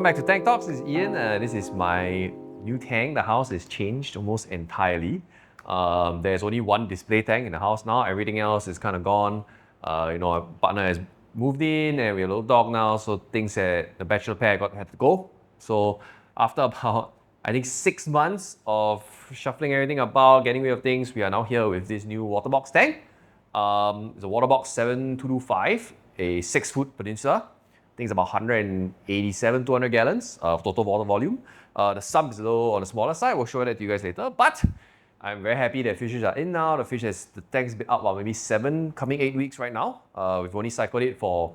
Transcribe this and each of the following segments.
back to Tank Talks. This is Ian. This is my new tank. The house is changed almost entirely. There's only one display tank in the house now. Everything else is kind of gone. Our partner has moved in and we have a little dog now, so things at the bachelor pair had to go. So after about, I think 6 months of shuffling everything about, getting rid of things, we are now here with this new Waterbox tank. It's a Waterbox 7225, a 6-foot Peninsula. I think it's about 187, 200 gallons of total water volume. The Sump is a little on the smaller side. We'll show that to you guys later. But I'm very happy that fishes are in now. The tank's been up about maybe 7, coming 8 weeks right now. We've only cycled it for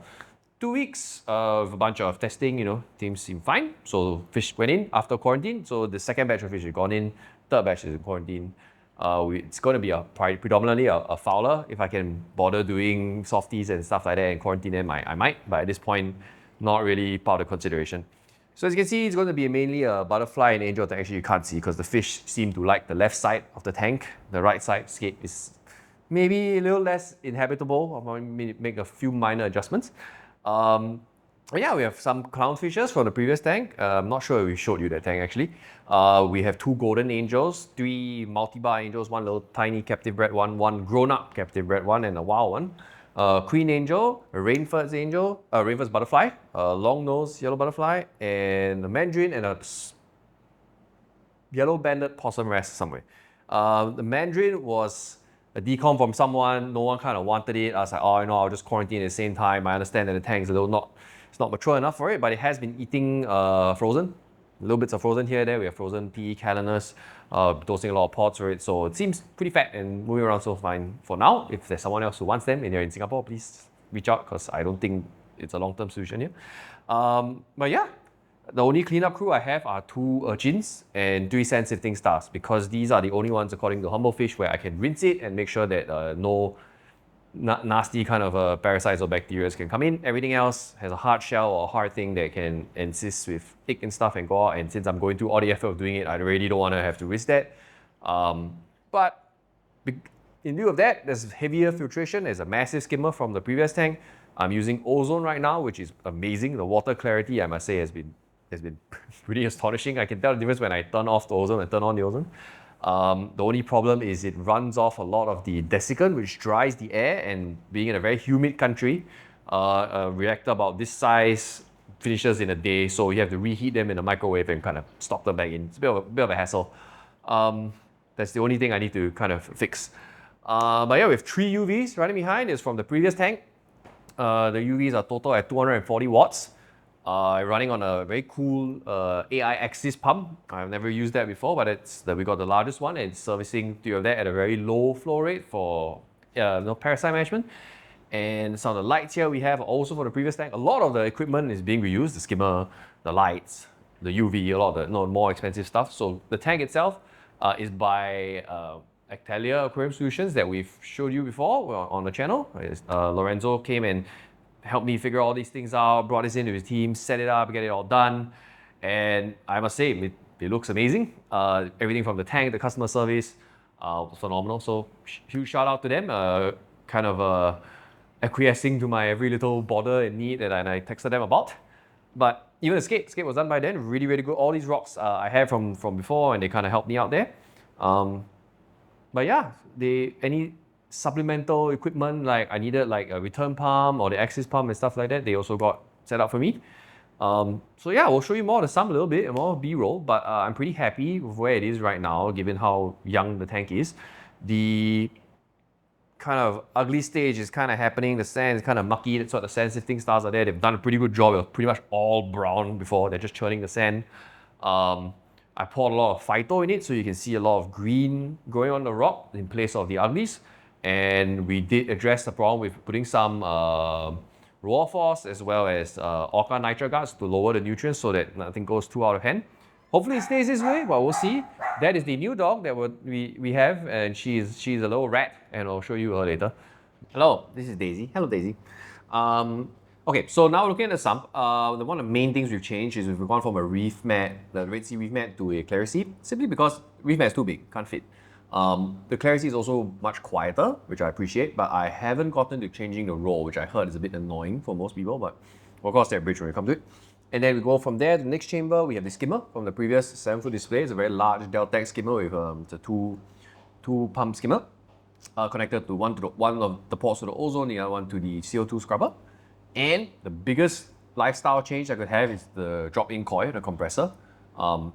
2 weeks of a bunch of testing. Things seem fine. So fish went in after quarantine. So the second batch of fish has gone in. Third batch is in quarantine. It's going to be predominantly a FOWLR. If I can bother doing softies and stuff like that and quarantine them, I might. But at this point, not really part of consideration. So as you can see, it's going to be mainly a butterfly and angel tank. Actually, you can't see because the fish seem to like the left side of the tank. The right side scape is maybe a little less inhabitable. I'll probably make a few minor adjustments. Yeah, we have some clownfishers from the previous tank. I'm not sure if we showed you that tank actually. We have 2 golden angels, 3 multi-bar angels, 1 little tiny captive bred one, 1 grown-up captive bred one, and a wild one. Queen angel, a rainford's butterfly, a long-nosed yellow butterfly, and a mandarin and a yellow-banded possum rest somewhere. The mandarin was a decom from someone, no one kind of wanted it. I was like, I'll just quarantine at the same time. I understand that the tank's it's not mature enough for it, but it has been eating frozen. Little bits of frozen here and there. We have frozen Pte calanus, toasting a lot of pods for it. So it seems pretty fat and moving around so fine for now. If there's someone else who wants them and you're in Singapore, please reach out because I don't think it's a long-term solution here. But yeah, the only cleanup crew I have are 2 urchins and 3 sand-sifting stars because these are the only ones, according to Humble Fish, where I can rinse it and make sure that no nasty kind of parasites or bacteria can come in. Everything else has a hard shell or a hard thing that can assist with tick and stuff and go out. And since I'm going through all the effort of doing it, I really don't want to have to risk that. But in lieu of that, there's heavier filtration. There's a massive skimmer from the previous tank. I'm using ozone right now, which is amazing. The water clarity, I must say, has been pretty astonishing. I can tell the difference when I turn off the ozone and turn on the ozone. The only problem is it runs off a lot of the desiccant, which dries the air, and being in a very humid country, a reactor about this size finishes in a day, so you have to reheat them in a microwave and kind of stock them back in. It's a bit of a hassle. That's the only thing I need to kind of fix. But yeah, we have 3 UVs running behind. It's from the previous tank. The UVs are total at 240 watts. Running on a very cool AI Axis pump. I've never used that before, but we got the largest one and it's servicing 3 of that at a very low flow rate for parasite management. And some of the lights here we have are also for the previous tank. A lot of the equipment is being reused, the skimmer, the lights, the UV, a lot of the more expensive stuff. So the tank itself is by Aqtelier Aquarium Solutions that we've showed you before on the channel. Lorenzo came and helped me figure all these things out, brought this into his team, set it up, get it all done. And I must say, it looks amazing. Everything from the tank, the customer service, was phenomenal. So huge shout out to them, kind of acquiescing to my every little bother and need that I texted them about. But even the skate was done by then, really, really good. All these rocks I have from before and they kind of helped me out there. But yeah, any supplemental equipment, like I needed like a return pump or the Axis pump and stuff like that, they also got set up for me. So yeah, we'll show you more of the Sump a little bit and more B-roll, but I'm pretty happy with where it is right now, given how young the tank is. The kind of ugly stage is kind of happening. The sand is kind of mucky. That's what the sand-sifting stars are there. They've done a pretty good job. It was pretty much all brown before. They're just churning the sand. I poured a lot of phyto in it, so you can see a lot of green growing on the rock in place of the uglies. And we did address the problem with putting some raw phos as well as orca nitroguards to lower the nutrients so that nothing goes too out of hand. Hopefully it stays this way, but we'll see. That is the new dog that we have, and she's a little rat, and I'll show you her later. Hello, this is Daisy. Hello, Daisy. Okay, so now looking at the Sump, one of the main things we've changed is we've gone from a reef mat, the Red Sea reef mat, to a Aqtelier seed, simply because reef mat is too big, can't fit. The Aqtelier is also much quieter, which I appreciate, but I haven't gotten to changing the roll, which I heard is a bit annoying for most people, but we'll cross that bridge when we come to it. And then we go from there to the next chamber. We have the skimmer from the previous 7-foot display. It's a very large Deltec skimmer with it's a two pump skimmer connected to one of the ports to the ozone, the other one to the CO2 scrubber. And the biggest lifestyle change I could have is the drop-in coil, the compressor.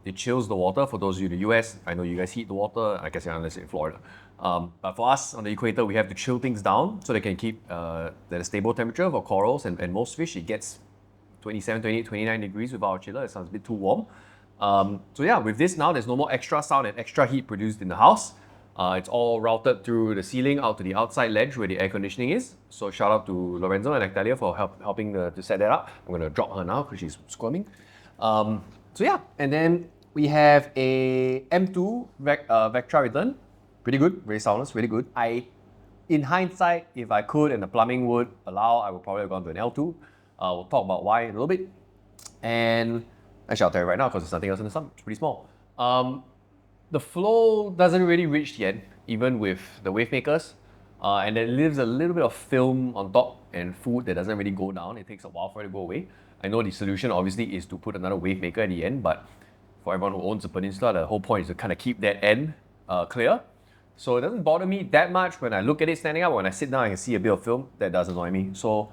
It chills the water. For those of you in the US, I know you guys heat the water. I guess you're unless in Florida. But for us on the equator, we have to chill things down so they can keep at a stable temperature. For corals and most fish, it gets 27, 28, 29 degrees without our chiller. It sounds a bit too warm. So yeah, with this now, there's no more extra sound and extra heat produced in the house. It's all routed through the ceiling out to the outside ledge where the air conditioning is. So shout out to Lorenzo and Aqtelier for helping to set that up. I'm going to drop her now because she's squirming. So yeah, and then we have a M2 Vectra return. Pretty good, very soundless, really good. In hindsight, if I could and the plumbing would allow, I would probably have gone to an L2. We'll talk about why in a little bit. And actually I'll tell you right now because there's nothing else in the Sump, it's pretty small. The flow doesn't really reach the end, even with the wave makers. And there lives a little bit of film on top and food that doesn't really go down. It takes a while for it to go away. I know the solution obviously is to put another wave maker at the end, but for everyone who owns a Peninsula, the whole point is to kind of keep that end clear. So it doesn't bother me that much when I look at it standing up. When I sit down, I can see a bit of film. That does annoy me. So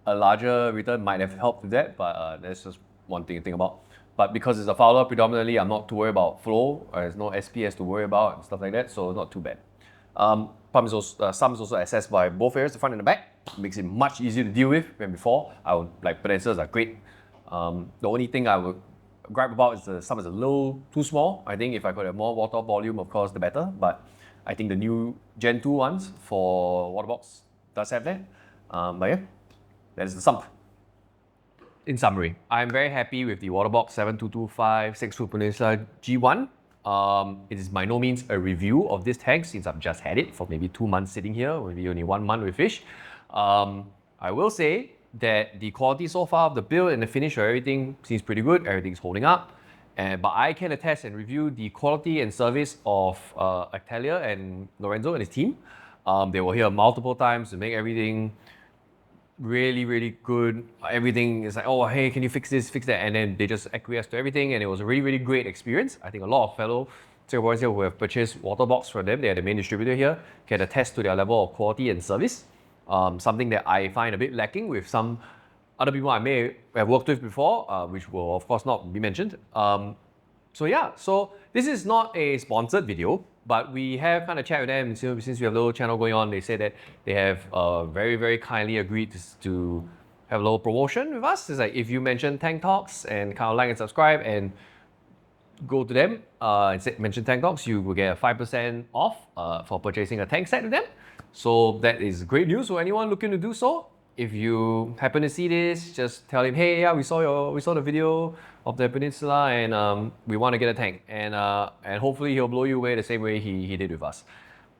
a larger return might have helped with that, but that's just one thing to think about. But because it's a FOWLR predominantly, I'm not too worried about flow. There's no SPS to worry about and stuff like that, so not too bad. Sump is also accessed by both areas, the front and the back. It makes it much easier to deal with than before. Peninsulas are great. The only thing I would gripe about is the Sump is a little too small. I think if I could have more water volume, of course, the better. But I think the new Gen 2 ones for Waterbox does have that. But yeah, that is the Sump. In summary, I'm very happy with the Waterbox 7225 6-foot Peninsula G1. It is by no means a review of this tank since I've just had it for maybe 2 months sitting here, maybe only 1 month with fish. I will say that the quality so far of the build and the finish of everything seems pretty good, everything's holding up. But I can attest and review the quality and service of Aqtelier and Lorenzo and his team. They were here multiple times to make everything really, really good. Everything is like, oh, hey, can you fix this, fix that? And then they just acquiesce to everything, and it was a really, really great experience. I think a lot of fellow Singaporeans here who have purchased Waterbox from them, they are the main distributor here, can attest to their level of quality and service. Something that I find a bit lacking with some other people I may have worked with before, which will of course not be mentioned. So yeah, so this is not a sponsored video, but we have kind of chat with them since we have a little channel going on. They say that they have very, very kindly agreed to have a little promotion with us. It's like if you mention Tank Talks and kind of like and subscribe and go to them and mention Tank Talks, you will get a 5% off for purchasing a tank set with them. So that is great news for anyone looking to do so. If you happen to see this, just tell him, hey, yeah, we saw the video of the Peninsula and we want to get a tank. And hopefully he'll blow you away the same way he did with us.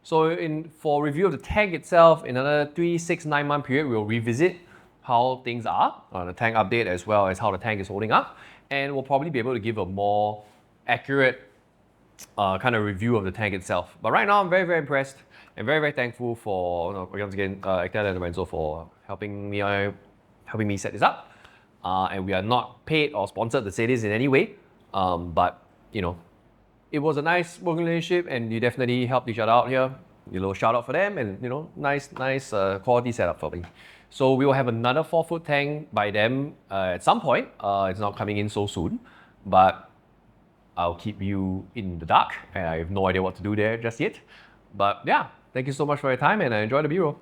So for review of the tank itself, in another 3, 6, 9 month period, we'll revisit how things are on the tank update as well as how the tank is holding up. And we'll probably be able to give a more accurate kind of review of the tank itself. But right now, I'm very, very impressed and very, very thankful for, once again, Aqtelier and Lorenzo for helping me set this up. And we are not paid or sponsored to say this in any way. But, you know, it was a nice working relationship and you definitely helped each other out here. A little shout out for them and, you know, nice quality setup for me. So we will have another 4-foot tank by them at some point. It's not coming in so soon, but I'll keep you in the dark. I have no idea what to do there just yet. But yeah, thank you so much for your time and enjoy the B-roll.